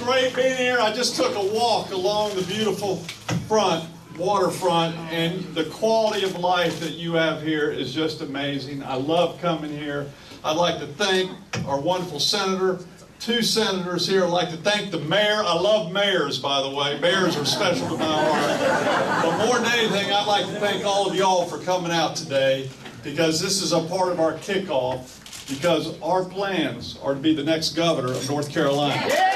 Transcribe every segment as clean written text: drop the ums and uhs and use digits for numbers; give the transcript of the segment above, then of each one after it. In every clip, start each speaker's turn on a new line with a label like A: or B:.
A: great being here. I just took a walk along the beautiful waterfront, and the quality of life that you have here is just amazing. I love coming here. I'd like to thank our wonderful senator, two senators here. I'd like to thank the mayor. I love mayors, by the way. Mayors are special to my heart. But more than anything, I'd like to thank all of y'all for coming out today, because this is a part of our kickoff, because our plans are to be the next governor of North Carolina. Yeah!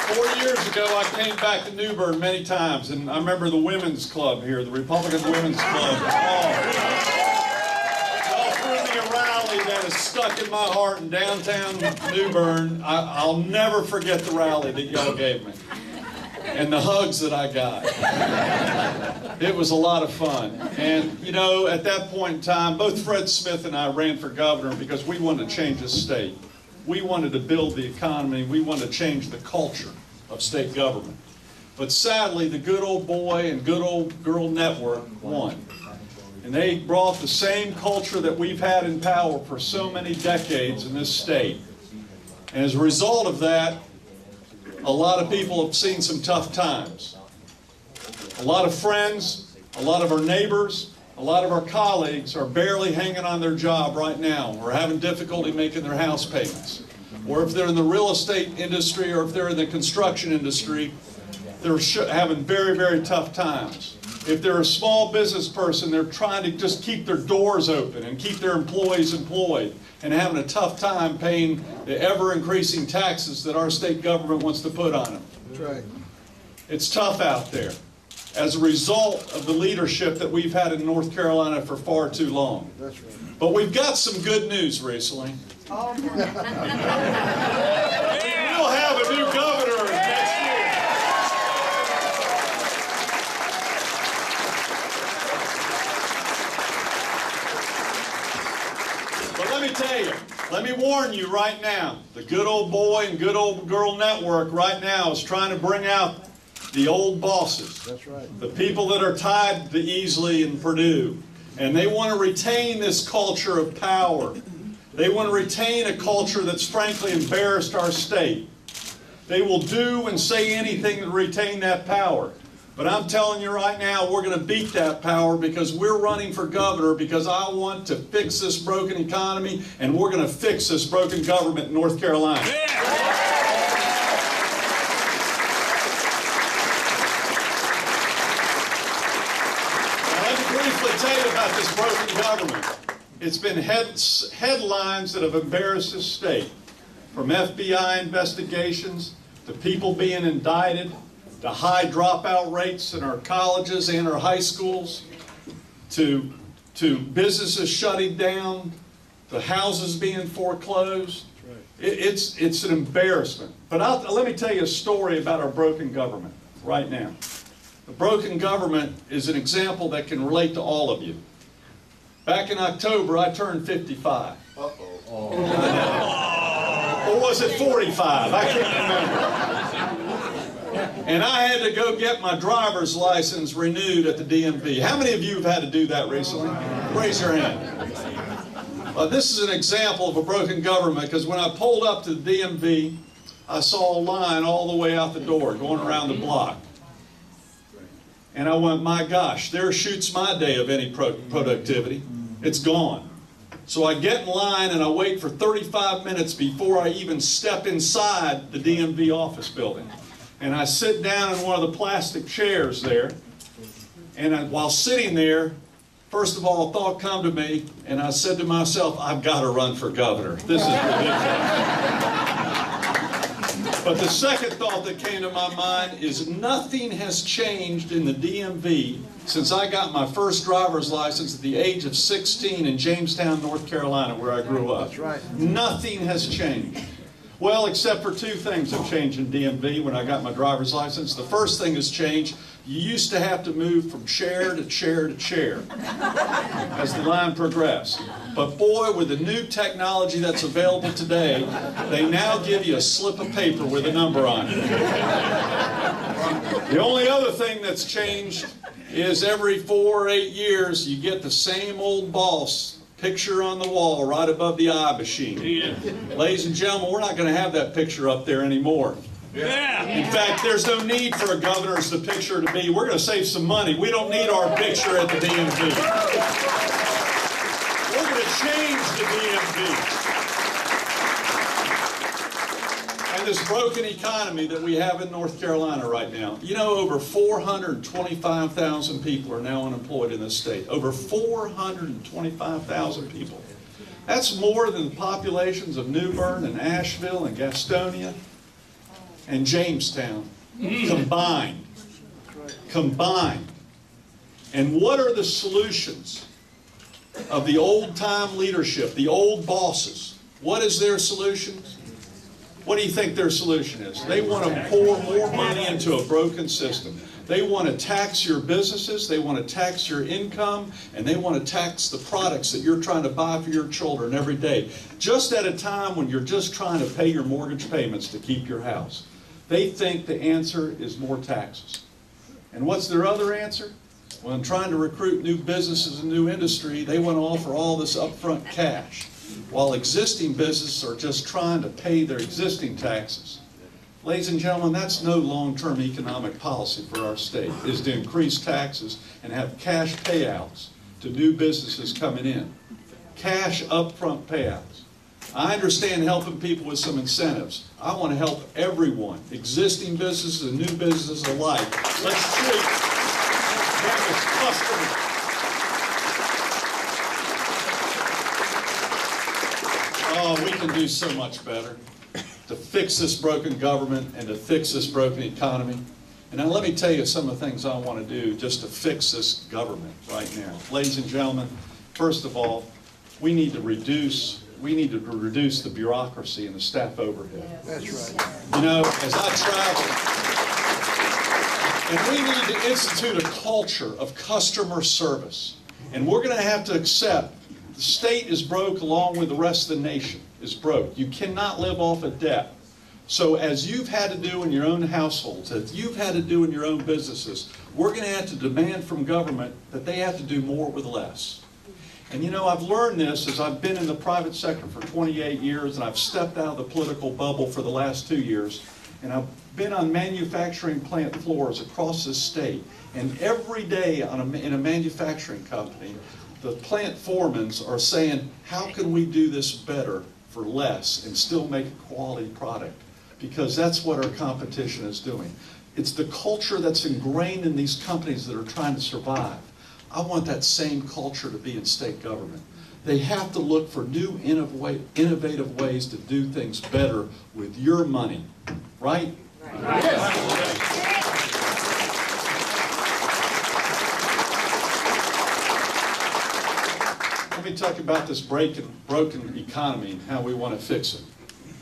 A: 4 years ago, I came back to New Bern many times, and I remember the women's club here, the Republican Women's Club. Y'all threw me a rally that is stuck in my heart in downtown New Bern. I'll never forget the rally that y'all gave me, and the hugs that I got. It was a lot of fun. And, you know, at that point in time, both Fred Smith and I ran for governor because we wanted to change this state. We wanted to build the economy. We wanted to change the culture of state government. But sadly, the good old boy and good old girl network won. And they brought the same culture that we've had in power for so many decades in this state. And as a result of that, a lot of people have seen some tough times. A lot of friends, a lot of our neighbors, a lot of our colleagues are barely hanging on their job right now, or having difficulty making their house payments. Or if they're in the real estate industry, or if they're in the construction industry, they're having very, very tough times. If they're a small business person, they're trying to just keep their doors open and keep their employees employed, and having a tough time paying the ever-increasing taxes that our state government wants to put on them.
B: That's right.
A: It's tough out there as a result of the leadership that we've had in North Carolina for far too long.
B: That's right.
A: But we've got some good news recently.
B: Oh,
A: We'll have a new governor next year. But let me tell you, let me warn you right now, the good old boy and good old girl network right now is trying to bring out the old bosses.
B: That's right.
A: The people that are tied to Easley and Purdue. And they want to retain this culture of power. They want to retain a culture that's frankly embarrassed our state. They will do and say anything to retain that power. But I'm telling you right now, we're going to beat that power, because we're running for governor because I want to fix this broken economy, and we're going to fix this broken government in North Carolina. Yeah. Tell you about this broken government. It's been headlines that have embarrassed this state, from FBI investigations to people being indicted, to high dropout rates in our colleges and our high schools, to businesses shutting down, to houses being foreclosed. It's an embarrassment. But let me tell you a story about our broken government right now. The broken government is an example that can relate to all of you. Back in October, I turned 55.
B: Uh-oh.
A: Oh. Or was it 45? I can't remember. And I had to go get my driver's license renewed at the DMV. How many of you have had to do that recently? Raise your hand. This is an example of a broken government, because when I pulled up to the DMV, I saw a line all the way out the door, going around the block. And I went, my gosh, there shoots my day of any productivity. It's gone. So I get in line and I wait for 35 minutes before I even step inside the DMV office building. And I sit down in one of the plastic chairs there. And while sitting there, first of all, a thought come to me, and I said to myself, I've got to run for governor. This is ridiculous. But the second thought that came to my mind is nothing has changed in the DMV since I got my first driver's license at the age of 16 in Jamestown, North Carolina, where I grew up.
B: That's right.
A: Nothing has changed. Well, except for two things have changed in DMV when I got my driver's license. The first thing has changed. You used to have to move from chair to chair to chair as the line progressed. But boy, with the new technology that's available today, they now give you a slip of paper with a number on it. The only other thing that's changed is every 4 or 8 years, you get the same old boss Picture on the wall right above the eye machine.
B: Yeah.
A: Ladies and gentlemen, we're not going to have that picture up there anymore.
B: Yeah.
A: In fact, there's no need for a governor's picture to be. We're going to save some money. We don't need our picture at the DMV. We're going to change the DMV. And this broken economy that we have in North Carolina right now. You know, over 425,000 people are now unemployed in this state. Over 425,000 people. That's more than the populations of New Bern and Asheville and Gastonia and Jamestown combined. Combined. And what are the solutions of the old-time leadership, the old bosses? What is their solution? What do you think their solution is? They want to pour more money into a broken system. They want to tax your businesses, they want to tax your income, and they want to tax the products that you're trying to buy for your children every day. Just at a time when you're just trying to pay your mortgage payments to keep your house. They think the answer is more taxes. And what's their other answer? When trying to recruit new businesses and new industry, they want to offer all this upfront cash, while existing businesses are just trying to pay their existing taxes. Ladies and gentlemen, that's no long-term economic policy for our state, is to increase taxes and have cash payouts to new businesses coming in. Cash upfront payouts. I understand helping people with some incentives. I want to help everyone, existing businesses and new businesses alike. Let's treat them as customers. Oh, we can do so much better to fix this broken government and to fix this broken economy. And now let me tell you some of the things I want to do just to fix this government right now. Ladies and gentlemen, first of all, we need to reduce the bureaucracy and the staff overhead.
C: That's right.
A: You know, as I travel, and we need to institute a culture of customer service. And we're going to have to accept the state is broke along with the rest of the nation is broke. You cannot live off of debt. So as you've had to do in your own households, as you've had to do in your own businesses, we're going to have to demand from government that they have to do more with less. And you know, I've learned this as I've been in the private sector for 28 years, and I've stepped out of the political bubble for the last 2 years, and I've been on manufacturing plant floors across this state. And every day in a manufacturing company, the plant foremans are saying, how can we do this better for less and still make a quality product? Because that's what our competition is doing. It's the culture that's ingrained in these companies that are trying to survive. I want that same culture to be in state government. They have to look for new innovative ways to do things better with your money, right? Let me talk about this broken economy and how we want to fix it.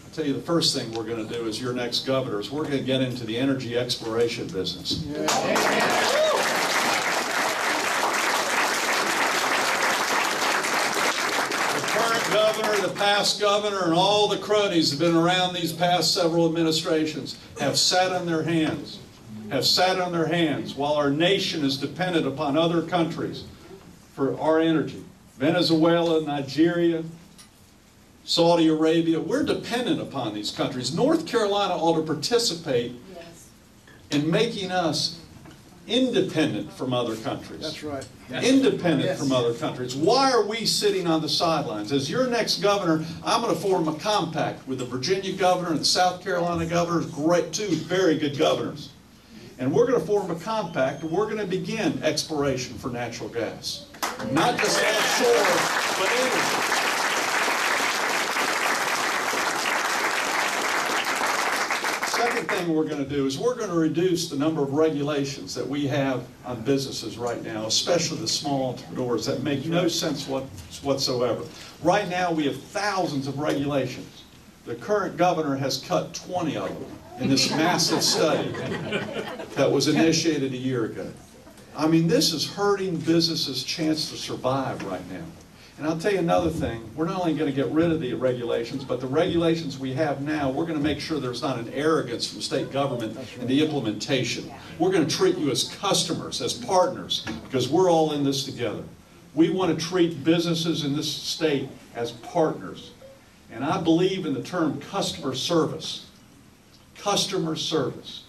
A: I'll tell you the first thing we're going to do as your next governor is we're going to get into the energy exploration business. Governor, the past governor, and all the cronies have been around these past several administrations have sat on their hands, while our nation is dependent upon other countries for our energy. Venezuela, Nigeria, Saudi Arabia, we're dependent upon these countries. North Carolina ought to participate in making us independent from other countries.
C: That's right.
A: Independent from other countries. Why are we sitting on the sidelines? As your next governor, I'm going to form a compact with the Virginia governor and the South Carolina governor, two very good governors. And we're going to form a compact, and we're going to begin exploration for natural gas. Not just offshore, but energy. Second thing we're going to do is we're going to reduce the number of regulations that we have on businesses right now, especially the small entrepreneurs that make no sense whatsoever. Right now we have thousands of regulations. The current governor has cut 20 of them in this massive study that was initiated a year ago. I mean, this is hurting businesses' chance to survive right now. And I'll tell you another thing, we're not only going to get rid of the regulations, but the regulations we have now, we're going to make sure there's not an arrogance from state government in the implementation. We're going to treat you as customers, as partners, because we're all in this together. We want to treat businesses in this state as partners. And I believe in the term customer service. Customer service.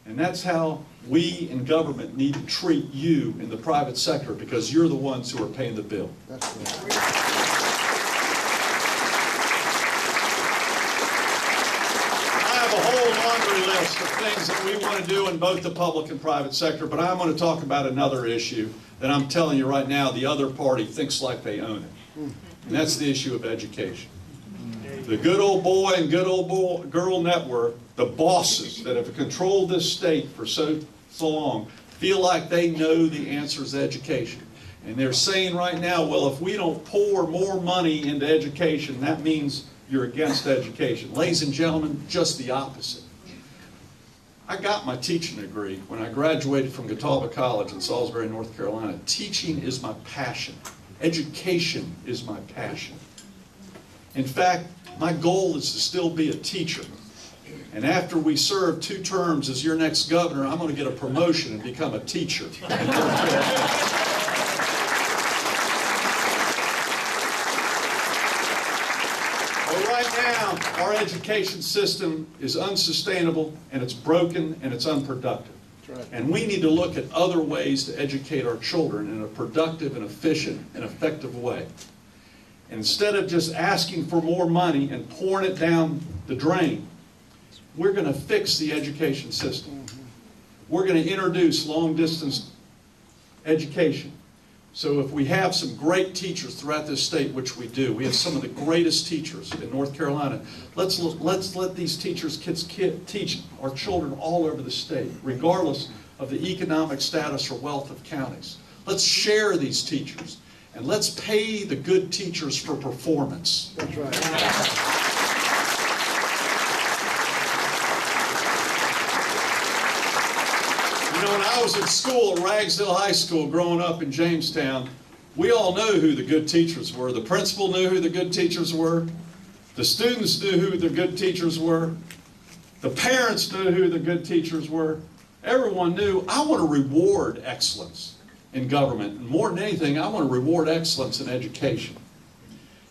A: And that's how we in government need to treat you in the private sector, because you're the ones who are paying the bill.
B: That's right.
A: I have a whole laundry list of things that we want to do in both the public and private sector, but I'm going to talk about another issue that I'm telling you right now, the other party thinks like they own it. And that's the issue of education. The good old boy and good old girl network, the bosses that have controlled this state for so long, feel like they know the answers to education. And they're saying right now, well, if we don't pour more money into education, that means you're against education. Ladies and gentlemen, just the opposite. I got my teaching degree when I graduated from Catawba College in Salisbury, North Carolina. Teaching is my passion. Education is my passion. In fact, my goal is to still be a teacher. And after we serve 2 terms as your next governor, I'm going to get a promotion and become a teacher. But right now, our education system is unsustainable, and it's broken, and it's unproductive.
B: Right.
A: And we need to look at other ways to educate our children in a productive and efficient and effective way. And instead of just asking for more money and pouring it down the drain, we're going to fix the education system. We're going to introduce long-distance education. So if we have some great teachers throughout this state, which we do, we have some of the greatest teachers in North Carolina, let's let these teachers teach our children all over the state, regardless of the economic status or wealth of counties. Let's share these teachers, and let's pay the good teachers for performance.
B: That's right.
A: You know, when I was at school at Ragsdale High School growing up in Jamestown, we all knew who the good teachers were. The principal knew who the good teachers were. The students knew who the good teachers were. The parents knew who the good teachers were. Everyone knew. I want to reward excellence in government. And more than anything, I want to reward excellence in education.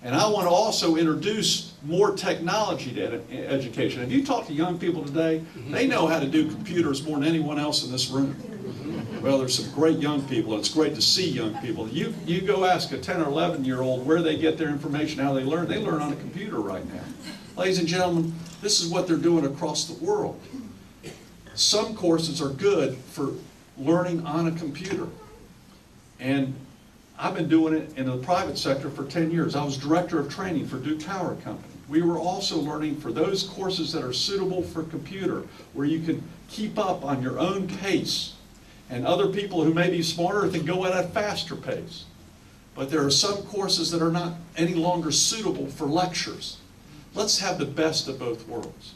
A: And I want to also introduce more technology to education. If you talk to young people today, they know how to do computers more than anyone else in this room. Well, there's some great young people, and it's great to see young people. You go ask a 10 or 11-year-old where they get their information, how they learn. They learn on a computer right now. Ladies and gentlemen, this is what they're doing across the world. Some courses are good for learning on a computer. And I've been doing it in the private sector for 10 years. I was director of training for Duke Tower Company. We were also learning for those courses that are suitable for computer, where you can keep up on your own pace. And other people who may be smarter can go at a faster pace. But there are some courses that are not any longer suitable for lectures. Let's have the best of both worlds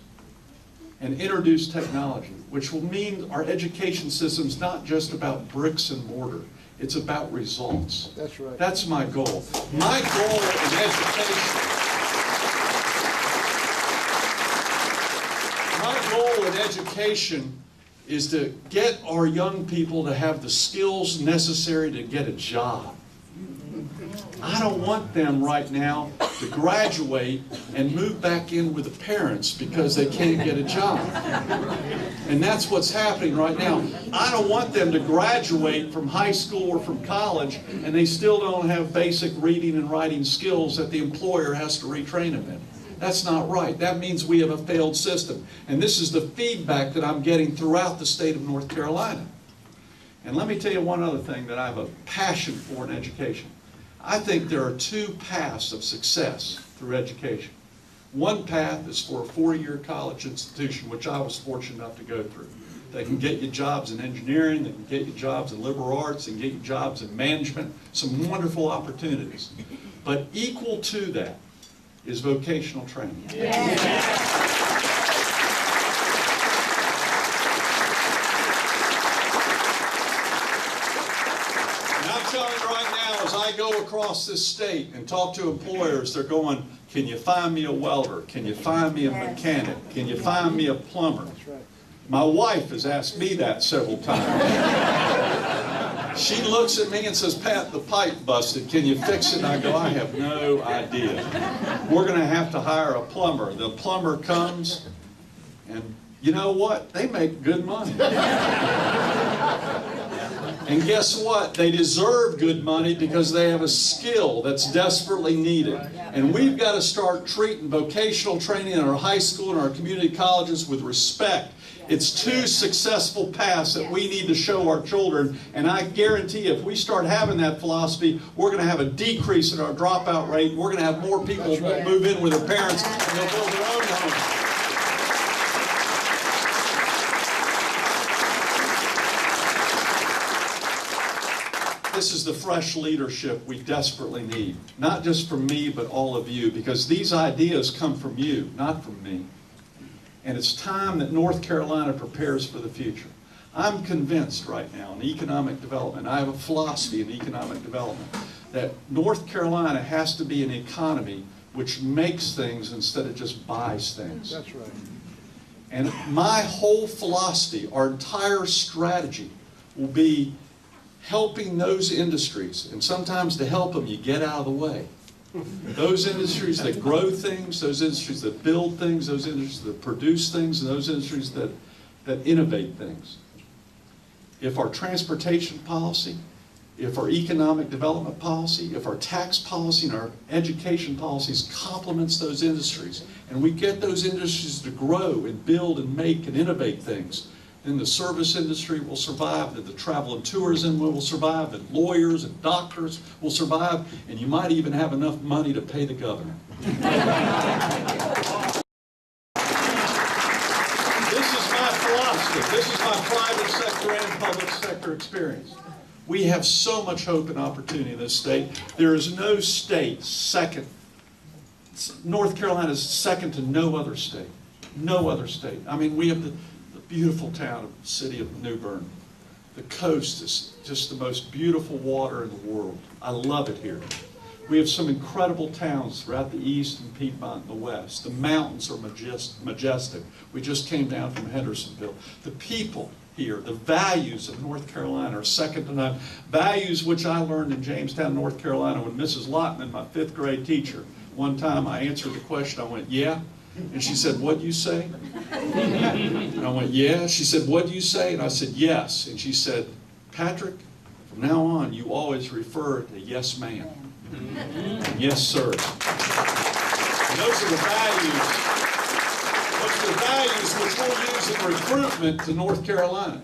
A: and introduce technology, which will mean our education system's not just about bricks and mortar. It's about results.
B: That's right.
A: That's my goal. My goal in education. My goal in education is to get our young people to have the skills necessary to get a job. I don't want them right now to graduate and move back in with the parents because they can't get a job. And that's what's happening right now. I don't want them to graduate from high school or from college and they still don't have basic reading and writing skills that the employer has to retrain them in. That's not right. That means we have a failed system. And this is the feedback that I'm getting throughout the state of North Carolina. And let me tell you one other thing that I have a passion for in education. I think there are 2 paths of success through education. One path is for a 4-year college institution, which I was fortunate enough to go through. They can get you jobs in engineering, they can get you jobs in liberal arts, they can get you jobs in management, some wonderful opportunities. But equal to that is vocational training. Yeah. As I go across this state and talk to employers, they're going, can you find me a welder? Can you find me a mechanic? Can you find me a plumber?
B: That's right.
A: My wife has asked me that several times. She looks at me and says, Pat, the pipe busted. Can you fix it? And I go, I have no idea. We're going to have to hire a plumber. The plumber comes, and you know what? They make good money. And guess what? They deserve good money because they have a skill that's desperately needed. And we've got to start treating vocational training in our high school and our community colleges with respect. It's two successful paths that we need to show our children. And I guarantee if we start having that philosophy, we're going to have a decrease in our dropout rate. We're going to have more people that move in with their parents and they'll build their own homes. This is the fresh leadership we desperately need. Not just from me, but all of you. Because these ideas come from you, not from me. And it's time that North Carolina prepares for the future. I'm convinced right now in economic development, I have a philosophy in economic development, that North Carolina has to be an economy which makes things instead of just buys things.
B: That's right.
A: And my whole philosophy, our entire strategy, will be helping those industries. And sometimes to help them, you get out of the way. Those industries that grow things, those industries that build things, those industries that produce things, and those industries that innovate things. If our transportation policy, if our economic development policy, if our tax policy and our education policies complements those industries, and we get those industries to grow and build and make and innovate things, then the service industry will survive, then the travel and tourism will survive, and lawyers and doctors will survive, and you might even have enough money to pay the governor. This is my philosophy. This is my private sector and public sector experience. We have so much hope and opportunity in this state. There is no state second. North Carolina is second to no other state. No other state. I mean, we have the beautiful town of the city of New Bern. The coast is just the most beautiful water in the world. I love it here. We have some incredible towns throughout the east and Piedmont and the west. The mountains are majestic. We just came down from Hendersonville. The people here, the values of North Carolina are second to none. Values which I learned in Jamestown, North Carolina when Mrs. Lottman, my 5th grade teacher, one time I answered the question, I went, yeah? And she said, what'd you say? And I went, yeah. She said, what'd you say? And I said, yes. And she said, Patrick, from now on, you always refer to yes, ma'am. And yes, sir. And those are the values. Those are the values which we'll use in recruitment to North Carolina.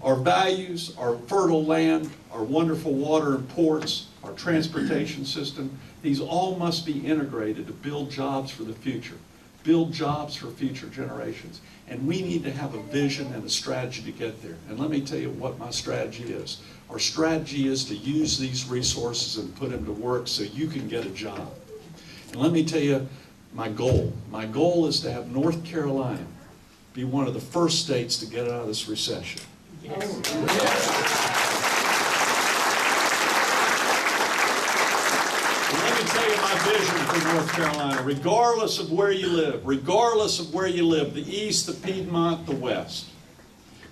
A: Our values, our fertile land, our wonderful water and ports, our transportation system, these all must be integrated to build jobs for the future. Build jobs for future generations. And we need to have a vision and a strategy to get there. And let me tell you what my strategy is. Our strategy is to use these resources and put them to work so you can get a job. And let me tell you my goal. My goal is to have North Carolina be one of the first states to get out of this recession. Yes. Tell you my vision for North Carolina, regardless of where you live, the east, the Piedmont, the west,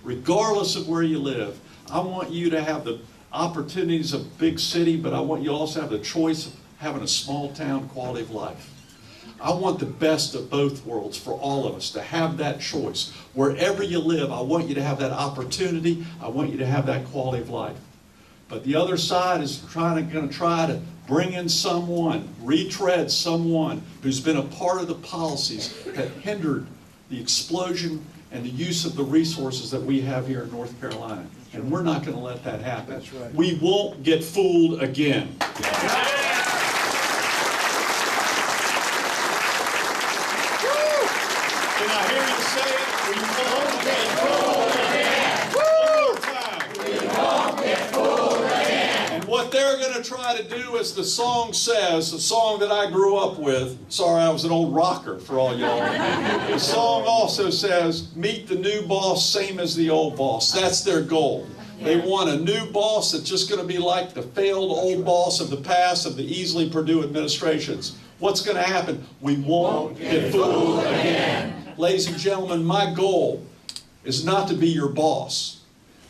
A: regardless of where you live, I want you to have the opportunities of a big city, but I want you also to have the choice of having a small town quality of life. I want the best of both worlds for all of us, to have that choice. Wherever you live, I want you to have that opportunity. I want you to have that quality of life. But the other side is going to try to bring in someone, retread someone who's been a part of the policies that hindered the explosion and the use of the resources that we have here in North Carolina. And we're not going to let that happen.
B: That's right.
A: We won't get fooled again. Can I hear you say it? We won't get fooled again. One more time. We won't get fooled again. And what they're going to try to do, as the song says, the song that I grew up with, sorry, I was an old rocker for all y'all. The song also says, meet the new boss, same as the old boss. That's their goal. They want a new boss that's just going to be like the failed old boss of the past of the easily Purdue administrations. What's going to happen? We won't get fooled again. Ladies and gentlemen, my goal is not to be your boss.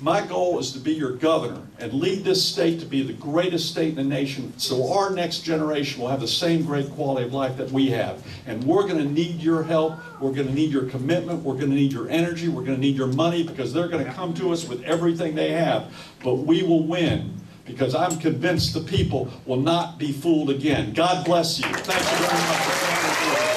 A: My goal is to be your governor and lead this state to be the greatest state in the nation, so our next generation will have the same great quality of life that we have. And we're going to need your help. We're going to need your commitment. We're going to need your energy. We're going to need your money, because they're going to come to us with everything they have. But we will win, because I'm convinced the people will not be fooled again. God bless you. Thank you very much for coming.